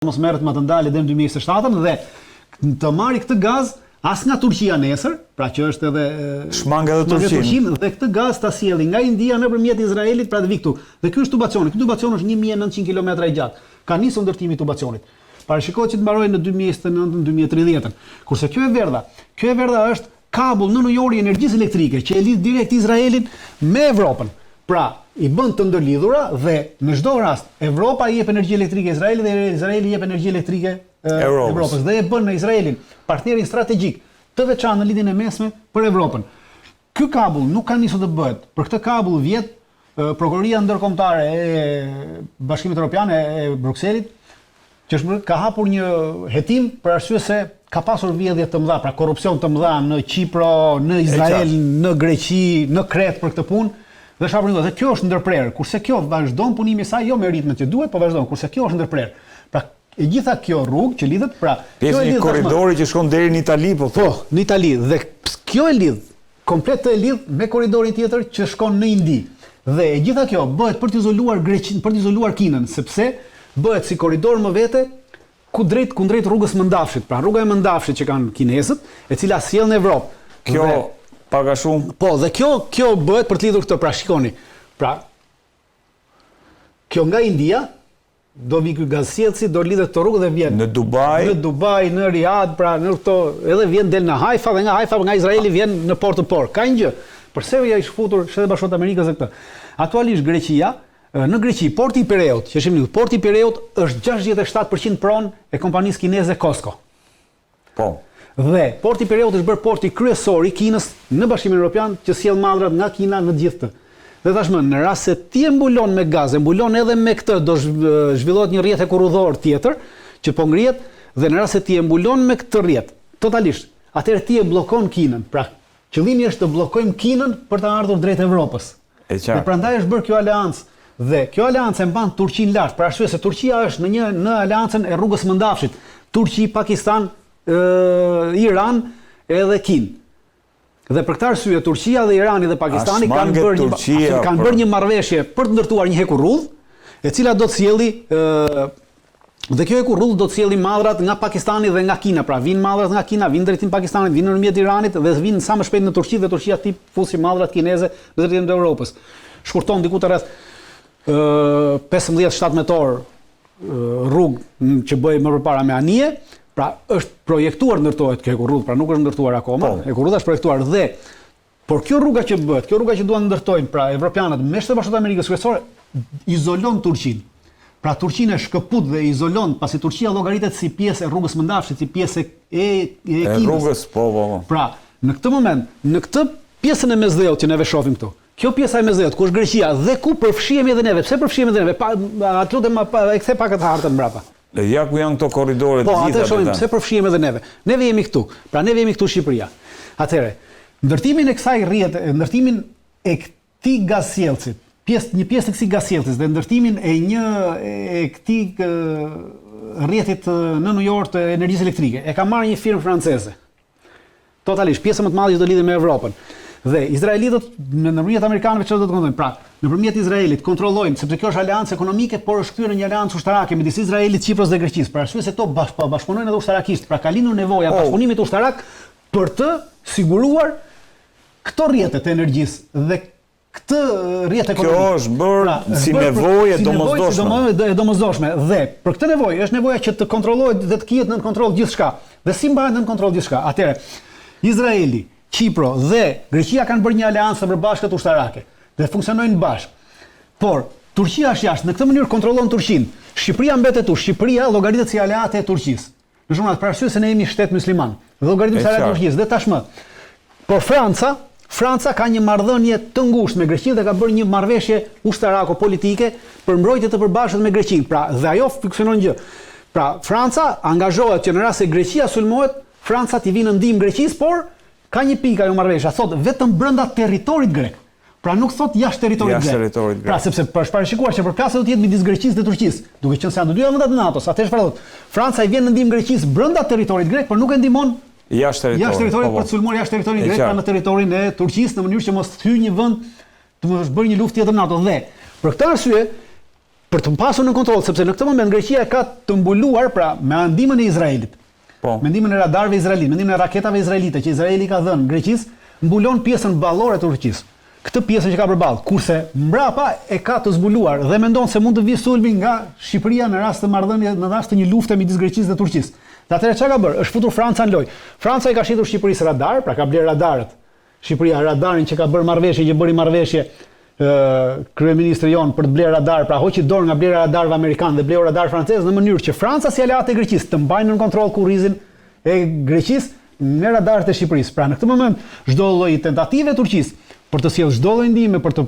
mos merret më të ndalë deri në 2027 dhe të marrë këtë gaz as nga Turqia nesër, pra që është edhe shmangë edhe Turqinë, dhe këtë gaz ta sjellin nga India nëpërmjet Izraelit, pra të vi këtu. Dhe ky është tubacioni. Ky tubacion është 1900 kilometra i gjatë. Ka nisur ndërtimi i tubacionit. Parashikohet që të mbarojë në 2029-2030. Kurse kjo e verdha është kabull në ujori i energjisë elektrike që e lidh direkt Izraelin me Evropën. Pra, i bën të ndërlidhura dhe në çdo rast Evropa i jep energji elektrike Izraelit dhe Izraeli i jep energji elektrike Evropës dhe e bën në Izraelin partnerin strategjik të veçantë në lidhjen e mesme për Evropën. Ky kabull nuk ka nisur të bëhet. Për këtë kabull vjet Prokuroria Ndërkombëtare e Bashkimit Evropian e Brukselit që ka hapur një hetim për arsye se ka pasur vjedhje të mëdha, pra korrupsion të mëdha në Kipro, në Izrael, në Greqi, në Kret për këtë punë. Dhe shapëringo, dhe kjo është ndërprerë, kurse kjo vazhdon punimi i saj jo me ritmin që duhet, po vazhdon, kurse kjo është ndërprerë. Pra, e gjitha kjo rrugë që lidhet, pra, pjesë një korridori që shkon deri në Itali, po. Po, në Itali, dhe kjo e lidh, komplet të e lidh me korridorin tjetër që shkon në Indi. Dhe e gjitha kjo bëhet për të izoluar Greqinë, për të izoluar Kinën, sepse bëhet si korridor më vete kundrejt rrugës Mëndafshit. Pra, rruga e Mëndafshit që kanë kinezët, e cila sjell në Evropë. Kjo paga shumë. Po, dhe kjo bëhet për të lidhur këtë, pra shikoni. Pra, kjo nga India do vi ky gazsjellsi, do lidhet këto rrugë dhe vjen në Dubai, në Riyadh, pra në këto edhe vjen del në Haifa dhe nga Haifa nga Izraeli vjen në Port to Port. Ka një gjë. Përse ja i shfutur Shtetet Bashkuara të Amerikës e këtë. Aktualisht Greqia, në Greqi, porti i Pireut, që shihni, porti i Pireut është 67% pronë e kompanisë kineze COSCO. Po. Dhe porti i Pireut është bërë porti kryesor i Kinës në Bashkimin Evropian që sjell madhrat nga Kina në gjithë këtë. Dhe tashmë në rast se ti e mbulon me gaz, e mbulon edhe me këtë, do zhvillohet një rrjet hekurudhor tjetër që po ngrihet dhe në rast se ti e mbulon me këtë rrjet totalisht, atëherë ti e bllokon Kinën. Pra, qëllimi është të bllokojmë Kinën për të ardhur drejt Evropës. Dhe prandaj është bërë kjo aleancë. Dhe kjo aleancë e mban Turqinë lart, për arsye se Turqia është në aleancën e rrugës Mëndafshit. Turqi, Pakistan, Iran edhe Kinë. Dhe për këtë arsye Turqia dhe Irani dhe Pakistani kanë bërë një marrëveshje për të ndërtuar një hekurudh, e cila do të sjelli dhe kjo hekurudh do të sjelli madhrat nga Pakistani dhe nga Kina. Pra vinë madhrat nga Kina, vinë drejtim Pakistanit, vinë nëpërmjet Iranit dhe vinë sa më shpejt në Turqi dhe Turqia tip fusi madhrat kineze në drejtim të Evropës. Shkurton diku të rreth 15-17 metor rrugë që bëj më përpara me anije. Pra është projektuar ndërtohet kjo hekurudh, pra nuk është ndërtuar akoma. Hekurudha është projektuar dhe por kjo rruga që bëhet, kjo rruga që duan ndërtojnë pra evropianët me Shtetet Bashkuara të Amerikës kryesore izolon Turqinë. Pra Turqinë e shkëput dhe izolon, pasi Turqia llogaritet si pjesë e rrugës Mëndafshit, si pjesë e Kinës. Rrugës, po. Pra, në këtë moment, në këtë pjesën e mesdheut që neve shohim këtu. Kjo pjesa e mesdheut ku është Greqia dhe ku përfshihemi edhe neve. Pse përfshihemi edhe neve? Atë lutem e kthe pak atë hartën mbrapa. Ja ku janë këto korridore të gjitha. Po, atë shohim pse përfshihemi edhe neve. Neve jemi këtu. Pra neve jemi këtu në Shqipëria. Atëherë, ndërtimin e kësaj rrjete, ndërtimin e këtij gazsjellsi, një pjesë të këtij gazsjellsi dhe ndërtimin e këtij rrjetit në New York të energjisë elektrike, e ka marrë një firmë franceze. Totalisht, pjesa më të madhe që do lidhet me Evropën. Dhe izraelitët nëpërmjet amerikanëve çfarë do të kontrollojnë? Pra, nëpërmjet Izraelit kontrollojnë, sepse kjo është aleancë ekonomike, por është kthyer në një aleancë ushtarake midis Izraelit, Kipros dhe Greqisë. Për arsye se to bashkëpunojnë edhe ushtarakisht. Pra ka lindur nevoja bashkëpunimit ushtarak për të siguruar këto rrjete të energjisë dhe këtë rrjet ekonomik. Kjo është bërë si nevojë domosdoshme. Dhe për këtë nevojë është nevoja që të kontrollohet dhe të kihet nën kontroll gjithçka. Dhe si mbahet nën kontroll gjithçka? Atëherë, Izraeli, Kipro dhe Greqia kanë bërë një aleancë përbashkët ushtarake dhe funksionojnë bashkë. Por Turqia është jashtë, në këtë mënyrë kontrollon Turqinë. Shqipëria mbetet tu, Shqipëria llogaritet si aleate e Turqisë. Në shumë për arsye se ne jemi shtet musliman. Dhe llogaritet si aleate e Turqisë dhe tashmë. Por Franca ka një marrëdhënie të ngushtë me Greqinë dhe ka bërë një marrëveshje ushtarako-politike për mbrojtje të përbashkët me Greqinë. Pra, dhe ajo funksionon gjë. Pra, Franca angazhohet që në rast se Greqia sulmohet, Franca t'i vinë në ndihmë Greqisë, por ka një pikë ajo marrëveshja, thotë vetëm brenda territorit grek. Pra nuk thot jashtë territorit grek. Pra sepse është parashikuar që përplasja do të jetë midis Greqisë dhe Turqisë, duke qenë se janë të dyja vendet e NATO-s. Atëherë çfarë thotë? Franca i vjen në ndihmë Greqisë brenda territorit grek, por nuk e ndihmon jashtë territorit për të sulmuar jashtë territorit grek, pra në territorin e Turqisë në mënyrë që mos të hyjë një vend të mos bëjë një luftë tjetër NATO. Dhe për këtë arsye për të pasur në kontroll, sepse në këtë moment Greqia ka të mbuluar pra me ndihmën e Izraelit. Po. Me ndihmën e radarëve izraelit, me ndihmën e raketave izraelite që Izraeli ka dhënë Greqisë, mbulon pjesën ballore të Turqisë. Këtë pjesën që ka përballë, kurse mbrapa e ka të zbuluar dhe mendon se mund të vijë sulmi nga Shqipëria në rast të marrëdhënie, në rast të një lufte midis Greqisë dhe Turqisë. Dhe atëherë çka ka bërë? Është futur Franca në lojë. Franca i ka shitur Shqipërisë radar, pra ka bler radarët. Shqipëria radarin që ka bërë marrëveshje, që bëri marrëveshje kryeministri jon për të blerë radar, pra hoqi dorë nga blera radarëve amerikanë dhe bleu radar francez në mënyrë që Franca si aleat e Greqisë të mbajnë në kontroll kurrizin e Greqisë në radarët e Shqipërisë. Pra në këtë moment çdo lloj tentative e Turqisë për të sjellë çdo lloj ndihme, për të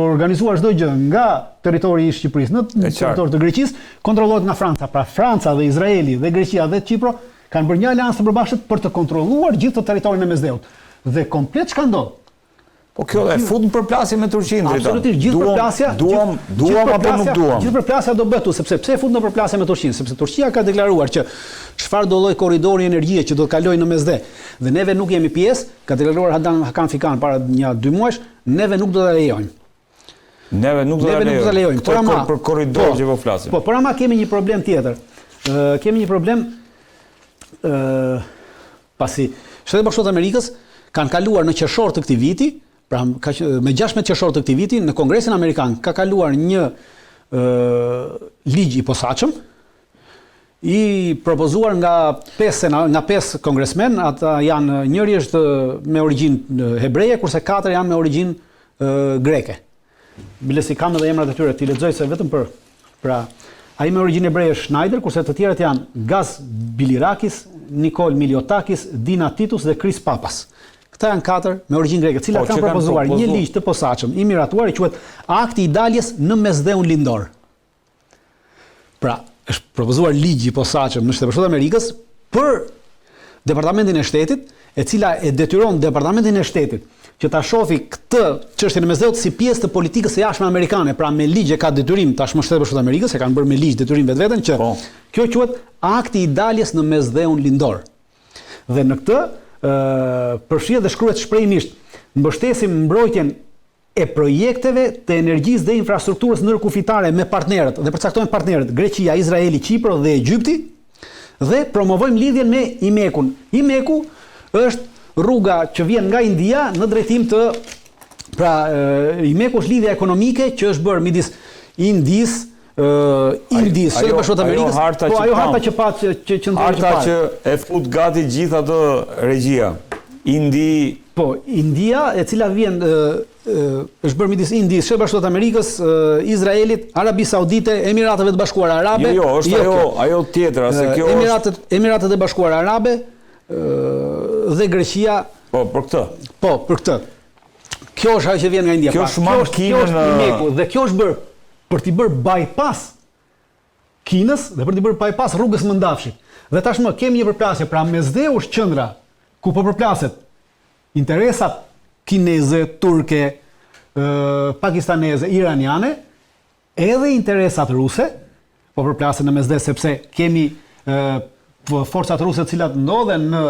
organizuar çdo gjë nga territori i Shqipërisë në territor të Greqisë, kontrollohet nga Franca. Pra Franca dhe Izraeli dhe Greqia dhe Kipro kanë bërë një aleancë të përbashkët për të kontrolluar gjithë të territorin e Mesdheut. Dhe komplet çka ndodh. Po kjo e fut në përplasje me Turqinë. Absolutisht, gjithë përplasja, duam apo nuk duam. Gjithë përplasja do bëtu, sepse pse e fut në përplasje me Turqinë? Sepse Turqia ka deklaruar që çfarë do lloj korridori energjie që do të kalojë në Mesdhe, dhe neve nuk jemi pjesë, ka deklaruar Hakan Fikan para 1-2 muajsh, neve nuk do ta lejojmë. Neve nuk do ta lejojmë. Për korridor që po flasim. Po, por ama kemi një problem tjetër. Kemi një problem pasi Shtetet Bashkuara të Amerikës kanë kaluar në qershor të këtij viti, pra me 16 qershor të këtij viti në Kongresin Amerikan ka kaluar një ligj i posaçëm i propozuar nga 5 kongresmen. Ata janë, njëri është me origjinë hebreje, kurse 4 janë me origjinë greke. Bilesi kam edhe emrat e tyre, ti lexoj se vetëm pra ai me origjinë hebreje është Schneider, kurse të tjerët janë Gaz Bilirakis, Nikol Miliotakis, Dina Titus dhe Chris Papas. Këta janë 4 me origjinë greke, të cilat kanë propozuar një ligj të posaçëm i miratuar, i quhet Akti i daljes në Mesdheun lindor. Pra, është propozuar ligj i posaçëm në Shtetet Bashkuara të Amerikës për Departamentin e Shtetit, e cila e detyron Departamentin e Shtetit që ta shohë këtë çështjen e Mesdheut si pjesë të politikës së jashtme amerikane. Pra me ligj e ka detyrim tashmë Shtetet Bashkuara të Amerikës, e kanë bërë me ligj detyrim vetveten që kjo quhet Akti i daljes në Mesdheun lindor. Dhe në këtë përfshihet dhe shkruhet shprehimisht: mbështesim mbrojtjen e projekteve të energjisë dhe infrastrukturës ndërkufitare me partnerët, dhe përcaktojnë partnerët Greqia, Izraeli, Kipro dhe Egjipti, dhe promovojmë lidhjen me IMEK-un. IMEK-u është rruga që vjen nga India në drejtim të, pra IMEK-u është lidhja ekonomike që është bërë midis Indisë, Shtetet Bashkuara të Amerikës, po ajo harta që pat që harta që e fut gati gjithë ato regjia. Po, India, e cila vjen është bërë midis Indisë, Shtetet Bashkuara të Amerikës, Izraelit, Arabisë Saudite, Emirateve të Bashkuara Arabe. Jo, është ajo tjetra, se kjo Emiratet e Bashkuara Arabe dhe Greqia. Po, për këtë. Po, për këtë. Kjo është ajo që vjen nga India. Kjo është IMEK-u, dhe kjo është bërë për t'i bërë bypass Kinës dhe për t'i bërë bypass rrugës Mëndafshit. Dhe tashmë kemi një përplasje, pra Mesdheu është qendra ku po përplaset interesat kineze, turke, pakistaneze, iraniane, edhe interesat ruse po përplasen në Mesdhe, sepse kemi forcat ruse të cilat ndodhen në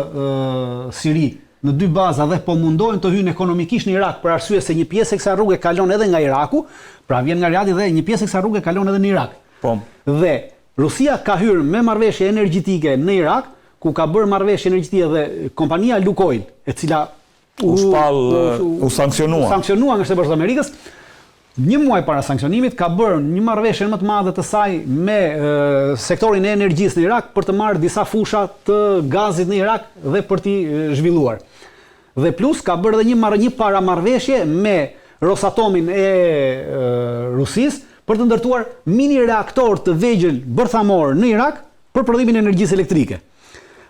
Siri, në 2 baza, dhe po mundohen të hyjnë ekonomikisht në Irak, për arsye se një pjesë e kësaj rruge kalon edhe nga Iraku, pra vjen nga Riadi, dhe një pjesë e kësaj rruge kalon edhe në Irak. Po. Dhe Rusia ka hyrë me marrëveshje energjetike në Irak, ku ka bërë marrëveshje energjetike dhe kompania Lukoil, e cila u sankcionua nga Shtetet Bashkuara të Amerikës. Një muaj para sankcionimit ka bërë një marrëveshje më të madhe të saj me sektorin e energjisë në Irak për të marrë disa fusha të gazit në Irak dhe për t'i zhvilluar. Dhe plus ka bërë edhe një paramarrëveshje me Rosatomin e Rusisë për të ndërtuar mini reaktor të vegjël bërthamor në Irak për prodhimin e energjisë elektrike.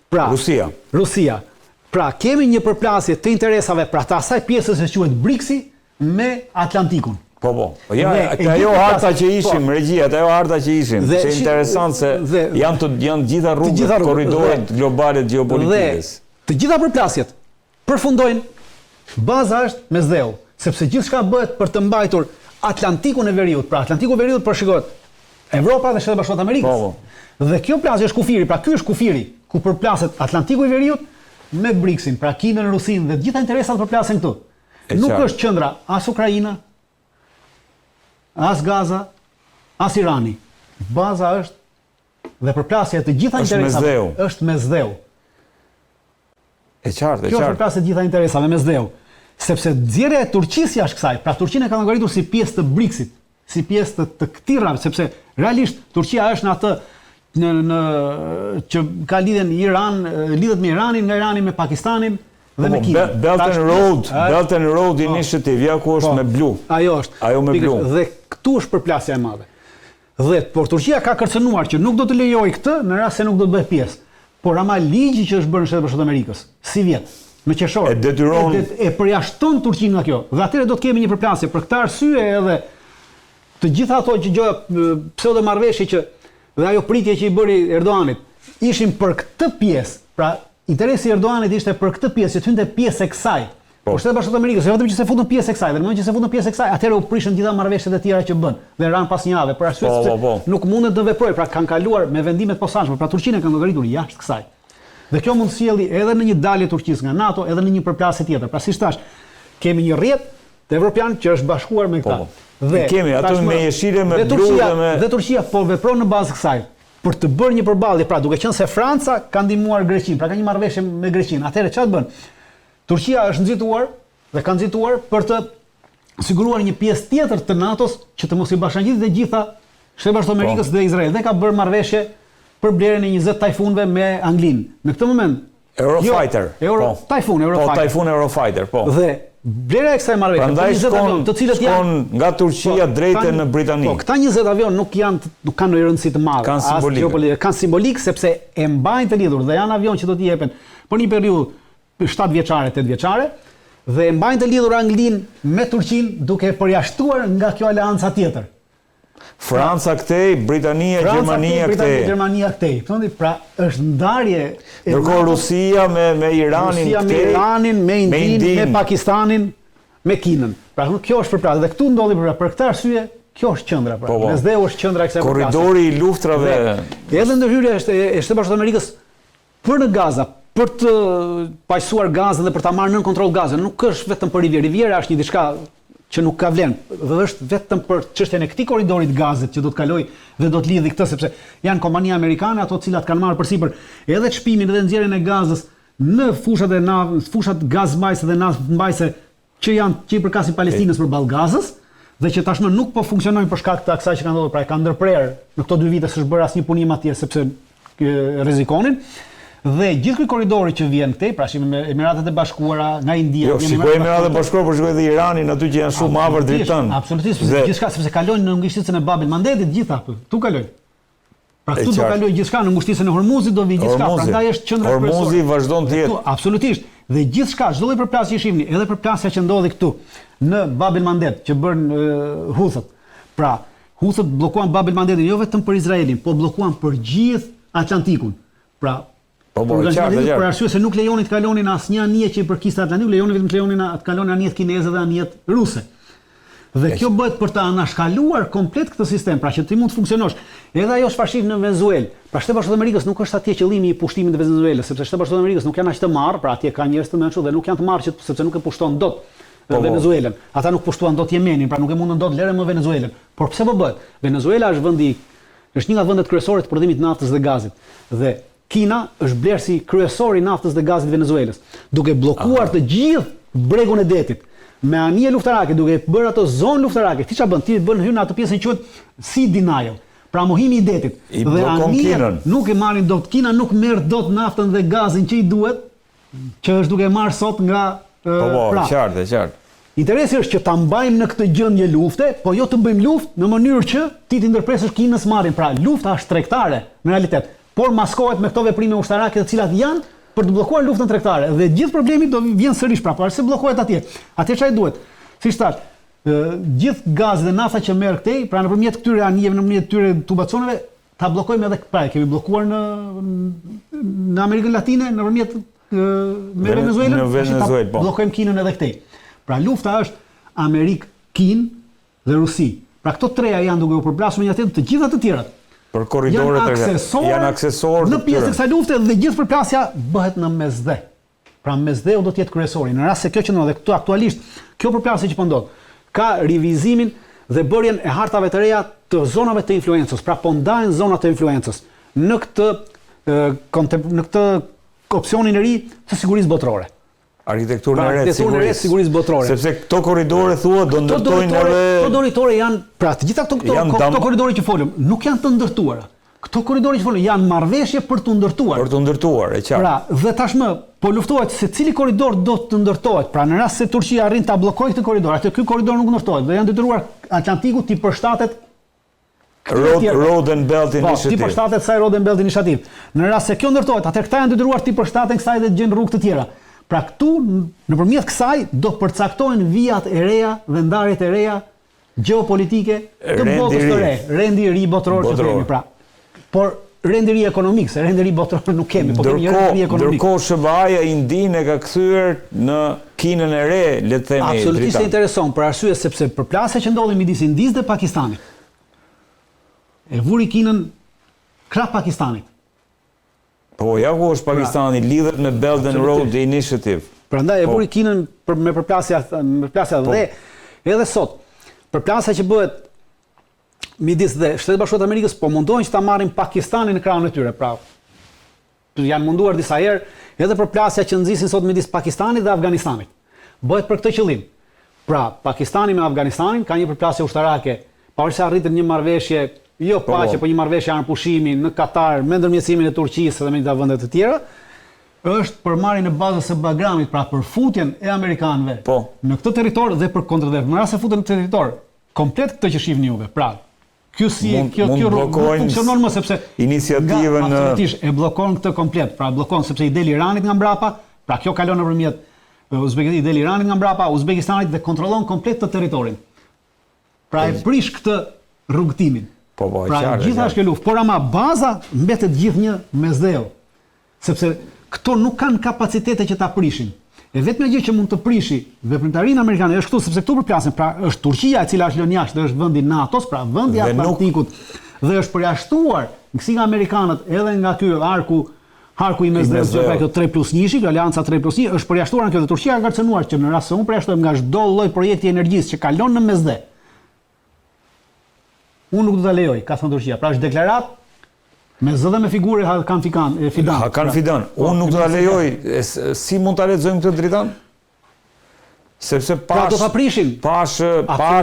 Pra, Rusia. Pra, kemi një përplasje të interesave pra të asaj pjesës që quhet BRICS-i me Atlantikun. Po. Ajo harta që ishim, regjia, ajo harta që ishim, që është interesant se janë gjitha rrugët, korridoret globale të gjeopolitikës. Dhe të gjitha përplasjet përfundojnë, baza është Mesdheu, sepse gjithçka bëhet për të mbajtur Atlantikun e Veriut. Pra Atlantiku i Veriut përshikohet Evropa dhe Shtetet Bashkuara të Amerikës. Dhe kjo plasje është kufiri, pra ky është kufiri ku përplaset Atlantiku i Veriut me BRICS-in, pra Kinën, Rusinë dhe gjitha interesat përplasen këtu. Nuk është qendra as Ukraina, as Gaza, as Irani. Baza është dhe përplasja të gjitha interesave është mesdheu. E qartë. Kjo është përplasja të gjitha interesave mesdheu. Sepse nxjerrja e Turqisë jashtë kësaj, pra Turqinë e ka llogaritur si pjesë të BRICS-it, si pjesë të këtij rami, sepse realisht Turqia është në atë që ka lidhen lidhet me Iranin, nga Irani me Pakistanin dhe me Kinën. Belt and Road Initiative, ja ku është me blu. Ajo është. Ajo me blu. Dhe këtu është përplasja e madhe. Dhe por Turqia ka kërcënuar që nuk do të lejojë këtë në rast se nuk do të bëhet pjesë. Por ama ligji që është bërë në Shtetet Bashkuara të Amerikës, si vjet, me qershor, e përjashton Turqinë nga kjo. Dhe atëherë do të kemi një përplasje për këtë arsye edhe të gjitha ato që pseudo marrëveshje që dhe ajo pritje që i bëri Erdoganit ishin për këtë pjesë. Pra interesi i Erdoganit ishte për këtë pjesë, që të hynte pjesë e kësaj. Por Shtetet Bashkuara të Amerikës, jo vetëm që se futën pjesë e kësaj, dhe në moment që se futën pjesë e kësaj, atëherë u prishën gjitha marrëveshjet e tjera që bën. Dhe ran pas një javë, për arsye se nuk mundet të veprojë, pra kanë kaluar me vendimet posaçme, pra Turqinë kanë llogaritur jashtë kësaj. Dhe kjo mund sjellë edhe në një dalje Turqisë nga NATO, edhe në një përplasje tjetër. Pra siç thash, kemi një rrjet të evropian që është bashkuar me këta. Dhe kemi aty me jeshile, me blu dhe Turqia po vepron në bazë kësaj për të bërë një përballje, pra duke qenë se Franca ka ndihmuar Greqinë, pra ka një marrëveshje me Greqinë. Atëherë çfarë bën? Turqia është nxituar dhe ka nxituar për të siguruar një pjesë tjetër të NATO-s që të mos i bashkangjitet të gjitha Shtetet Bashkuara të Amerikës dhe Izrael. Dhe ka bërë marrëveshje për blerjen e 20 tajfunëve me Anglinë. Në këtë moment Eurofighter. Tajfun Eurofighter, po. Dhe blerja e kësaj marrëveshje, prandaj shkon, të cilët janë nga Turqia drejtë në Britani. Po, këta 20 avion nuk kanë një rëndësi të madhe. Kanë simbolik sepse e mbajnë të lidhur dhe janë avion që do t'i jepen për një periudhë 7 vjeçare, 8 vjeçare. Dhe mbajnë të lidhur Anglinë me Turqinë duke përjashtuar nga kjo aleanca tjetër. Franca këtej, Britania, Gjermania këtej. Pra është ndarje. Ndërkohë Rusia me Iranin këtej. Me Iranin, me Indinë, me Pakistanin, me Kinën. Pra kjo është përplasje. Dhe këtu ndodhi për këtë arsye, kjo është qendra. Pra mesdheu është qendra e kësaj përplasje. Korridori i luftrave. Edhe ndërhyrja e Shtetit Bashkuar të Amerikës për në Gaza, për të paqësuar Gazën dhe për ta marrë nën kontroll Gazën, nuk është vetëm për Rivierë. Riviera është një diçka që nuk ka vlenë, dhe është vetëm për çështjen e këtij korridorit Gazit që do të kalojë dhe do të lidhë këtë, sepse janë kompania amerikane ato të cilat kanë marrë përsipër edhe çpimin dhe nxjerrjen e gazës në fushat gazmbajtëse dhe naftmbajtëse që i përkasin Palestinës përballë Gazës, dhe që tashmë nuk po funksionojnë për shkak të asaj që ka ndodhur, pra e kanë ndërprerë në këto 2 vite s'është bërë asnjë punim atje sepse rrezikonin. Dhe gjithë ky korridori që vjen këtej, pra shihim me Emiratet e Bashkuara, nga India, shikoj Emiratet e Bashkuara, por shikoj edhe Iranin, aty që janë shumë afër drejtën. Absolutisht, gjithçka sepse kalojnë në ngushticën e Bab el Mandetit gjitha këtu. Tu kalojnë. Pra këtu do kalojë gjithçka në ngushticën e Hormuzit, do vi gjithçka, prandaj është qendra kryesore. Hormuzi vazhdon të jetë. Absolutisht. Dhe gjithçka, çdo lloj përplasje që shihni, edhe përplasja që ndodhi këtu në Bab el Mandeb që bën Huthët. Pra, Huthët bllokuan Bab el Mandetin jo vetëm për Izraelin, po bllokuan për gjithë Atlantikun. Pra për arsye se nuk lejonin të kalonin asnjë anije që i përkiste Atlantikut, lejonin vetëm të lejonin të kalonin anijet kineze dhe anijet ruse. Dhe kjo bëhet për të anashkaluar komplet këtë sistem, pra që ti mund të funksionosh. Edhe ajo çfarë shih në Venezuelë. Pra Shtetet Bashkuara të Amerikës nuk është atje qëllimi i pushtimit të Venezuelës, sepse Shtetet Bashkuara të Amerikës nuk janë aq të marrë, pra atje ka njerëz të mençur dhe nuk janë të marrë sepse nuk e pushton dot Venezuelën. Ata nuk pushtuan dot Yemenin, pra nuk e mundën dot lere më Venezuelën. Por pse po bëhet? Venezuela është një nga vendet kryesore të prodhimit të naftës dhe gazit. Dhe Kina është blerësi kryesor i naftës dhe gazit të Venezuelës, duke bllokuar të gjithë bregun e detit me anije luftarake, duke bërë ato zonë luftarake. Ti çfarë bën? Ti bën hyn atë pjesën që quhet sea denial, pra mohimi i detit. Dhe anijet nuk e marrin dot. Kina nuk merr dot naftën dhe gazin që i duhet, që është duke marrë sot nga qartë. Interesi është që ta mbajmë në këtë gjendje lufte, po jo të bëjmë luftë në mënyrë që ti të ndërpresësh Kinës marrin. Pra lufta është tregtare në realitet, por maskohet me këto veprime ushtarake të cilat janë për të bllokuar luftën tregtare. Dhe gjithë problemi do vjen sërish pra, se bllokohet atje. Atje çfarë duhet? Siç thash, gjithë gazi dhe nafta që merr këtej, pra nëpërmjet këtyre anijeve, nëpërmjet këtyre tubacioneve, ta bllokojmë edhe pra, kemi bllokuar në Amerikën Latine nëpërmjet me Venezuelën, bllokojmë Kinën edhe këtej. Pra lufta është Amerikë-Kinë dhe Rusi. Pra këto treja janë duke u përplasur me një tjetër të gjitha të tjerat. Për korridoret janë aksesor në pjesë të kësaj lufte dhe gjithë përplasja bëhet në mesdhe. Pra mesdheu do të jetë kryesori. Në rast se kjo që ndodh dhe këtu aktualisht kjo përplasje që po ndodh ka rivizimin dhe bërjen e hartave të reja të zonave të influencës, pra po ndajnë zonat të influencës në këtë opsionin e ri të sigurisë botërore. Arkitekturën e re të sigurisë botërore. Sepse këto korridore thua do ndërtojnë edhe këto korridore janë, pra të gjitha këto korridore që folëm, nuk janë të ndërtuara. Këto korridore që folëm janë marrëveshje për të ndërtuar. Për të ndërtuar, e qartë. Pra, dhe tashmë po luftohet se cili korridor do të ndërtohet. Pra në rast se Turqia arrin ta bllokojë këtë korridor, atë ky korridor nuk ndërtohet. Dhe janë detyruar Atlantiku t'i përshtatet Road and Belt Initiative. Ti përshtatet kësaj Road and Belt Initiative. Në rast se kjo ndërtohet, atëherë këta janë detyruar ti përshtaten kësaj dhe të gjejnë rrugë të tjera. Pra këtu nëpërmjet kësaj do përcaktohen vijat e reja dhe ndarjet e reja gjeopolitike të botës të re, rendi i ri botëror që themi. Pra, por rendi i ri ekonomik, se rendi i ri botëror nuk kemi, por kemi rendi i ri ekonomik. Ndërkohë SBA-ja Indin e ka kthyer në Kinën e re, le të themi. Absolutisht e intereson, për arsye sepse përplasja që ndodhi midis Indisë dhe Pakistanit e vuri Kinën krah Pakistanit. Po, ja ku është Pakistani, lidhet me Belt and Road Initiative. Prandaj e vuri Kinën me përplasja dhe edhe sot, përplasja që bëhet midis dhe Shtetet Bashkuara të Amerikës po mundohen që ta marrin Pakistanin në krahun e tyre. Pra, janë munduar disa herë edhe përplasja që nxisin sot midis Pakistanit dhe Afganistanit. Bëhet për këtë qëllim. Pra, Pakistani me Afganistanin ka një përplasje ushtarake, pavarësisht se arritën një marrëveshje jo paqe, po një marrëveshje armëpushimi në Katar me ndërmjetësimin e Turqisë dhe me disa vende të tjera, është për marrjen e bazës së Bagramit, pra për futjen e amerikanëve në këtë territor dhe për kontradhënë. Në rast se futen në këtë territor, komplet këtë që shihni juve. Pra, kjo funksionon më sepse iniciativën e bllokon këtë komplet. Pra bllokon sepse i del Iranit nga mbrapa, pra kjo kalon nëpërmjet Uzbekistanit, i del Iranit nga mbrapa, Uzbekistanit dhe kontrollon komplet të territorin. Pra e prish këtë rrugtimin. Pra gjitha është kjo luftë, por ama baza mbetet gjithnjë mesdheu. Sepse këto nuk kanë kapacitete që ta prishin. E vetmja gjë që mund të prishi veprimtarinë amerikane është këtu, sepse këtu përplasen, pra është Turqia e cila është lënë jashtë, dhe është vendi NATO-s, pra vendi i Atlantikut, dhe është përjashtuar nga amerikanët edhe nga ky harku i mesdhës, pra kjo 3+1, kjo alianca 3+1 është përjashtuar nga kjo dhe Turqia ka kërcënuar që në rast se unë përjashtohem nga çdo lloj projekti energjisë që kalon në mesdhe, unë nuk do ta lejoj, ka thënë Turqia. Pra është deklarat me zë dhe me figure Hakan Fidan. Unë nuk do ta lejoj. Si mund ta lexojmë këtë dritan? Sepse pash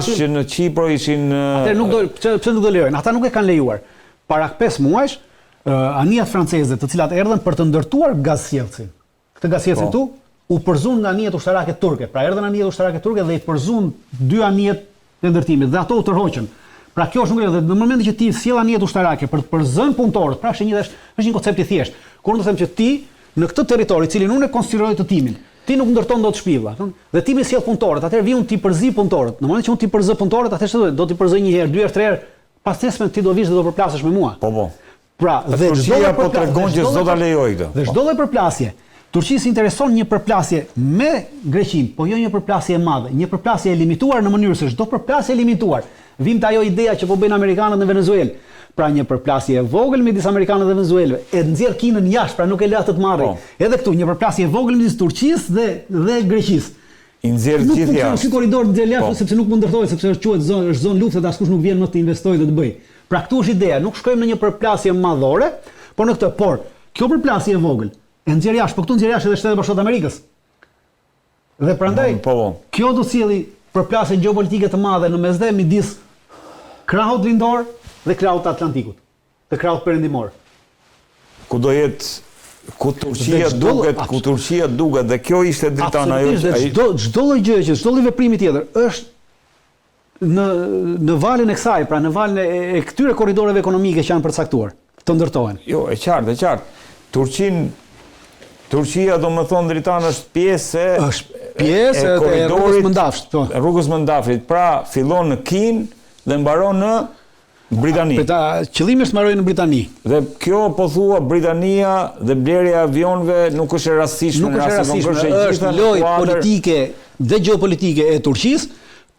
që në Kipro ishin pse nuk do lejojnë. Ata nuk e kanë lejuar. Para 5 muajsh, anijat franceze, të cilat erdhën për të ndërtuar gazsjellsin. Këtë gazsjellsin këtu u përzun nga anijet ushtarake turke. Pra erdhën anijet ushtarake turke dhe i përzun 2 anijet të ndërtimit dhe ato u tërhoqën. Pra kjo është nuk edhe në momentin që ti sjell anijet ushtarake për të përzën punëtorët, pra është një koncept i thjeshtë. Kur unë them që ti në këtë territor i cilin unë e konsideroj të timin, ti nuk ndërton dot shtëpilla, dhe ti më sjell punëtorët, atëherë vi unë ti përzi punëtorët. Në momentin që unë ti përzë punëtorët, atëherë do ti përzoj 1 herë, 2 herë, 3 herë, pastaj ti do vish dhe do përplasesh me mua. Po. Pra, dhe çdo lloj po tregon që s'do ta lejoj këtë. Dhe çdo lloj përplasje. Turqisë intereson një përplasje me Greqinë, po jo një përplasje e madhe, një përplasje e limituar në mënyrë se çdo përplasje e limituar vim të ajo ideja që po bëjnë amerikanët në Venezuelë. Pra një përplasje e vogël midis amerikanëve dhe venezuelëve, e nxjerr Kinën jashtë, pra nuk e lë atë të marrë. Edhe këtu një përplasje e vogël midis Turqisë dhe Greqisë. I nxjerr gjithë jashtë. Ky korridor nxjerr jashtë sepse nuk mund ndërtohet, sepse është zonë lufte dhe askush nuk vjen më të investojë dhe të bëjë. Pra këtu është ideja, nuk shkojmë në një përplasje madhore, por në këtë, por kjo përplasje e vogël e nxjerr jashtë, po këtu nxjerr jashtë edhe Shtetet Bashkuara të Amerikës. Dhe prandaj kjo do sjellë përplasje gjeopolitike të madhe në mesdhe midis krahut lindor dhe krahut Atlantikut, dhe krahut perëndimor. Ku do jetë ku Turqia duket dhe kjo ishte dritana ajo. Çdo lloj gjë që çdo lloj veprimi tjetër është në valën e kësaj, pra në valën e këtyre korridoreve ekonomike që janë përcaktuar, të ndërtohen. Jo, e qartë. Turqia do më thonë dritana është pjesë e rrugës Mëndafshit. Rrugës Mëndafshit, pra fillon në Kinë dhe mbaron në Britani. Qëllimi është mbarojë në Britani. Dhe kjo po thua Britania dhe blerja e avionëve nuk është e rastishme. Është lojë politike dhe gjeopolitike e Turqisë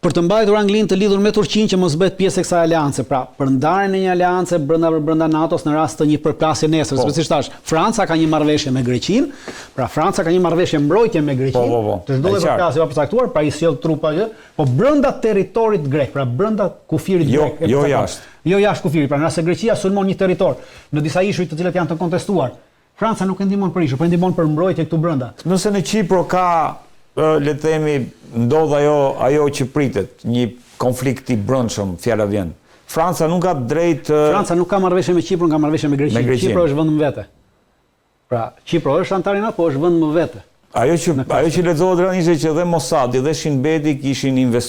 për të mbajtur Anglinë të lidhur me Turqinë që mos bëhet pjesë e kësaj aleance. Pra, për ndarjen e një aleance brenda NATO-s në rast të një përplasje nesër, sepse si thash, Franca ka një marrëveshje me Greqinë, pra Franca ka një marrëveshje mbrojtje me Greqinë, të çdo përplasje pa përcaktuar, pra i sjell trupa gjë, po brenda territorit grek, pra brenda kufirit grek. Jo jashtë. Jo jashtë kufirit, pra nëse Greqia sulmon një territor në disa ishuj të cilat janë të kontestuar, Franca nuk e ndihmon për ishuj, por e ndihmon për mbrojtje këtu brenda. Nëse në Kipro ka le të themi ndodh ajo që pritet, një konflikt i brendshëm, fjala vjen. Franca nuk ka drejt Franca nuk ka marrëveshje me Kiprin, ka marrëveshje me Greqinë. Kipro është vend më vete. Pra, Kipro është antar i NATO, po është vend më vete. Ajo që lexohet realisht që dhe Mossadi dhe Shin Beti kishin investuar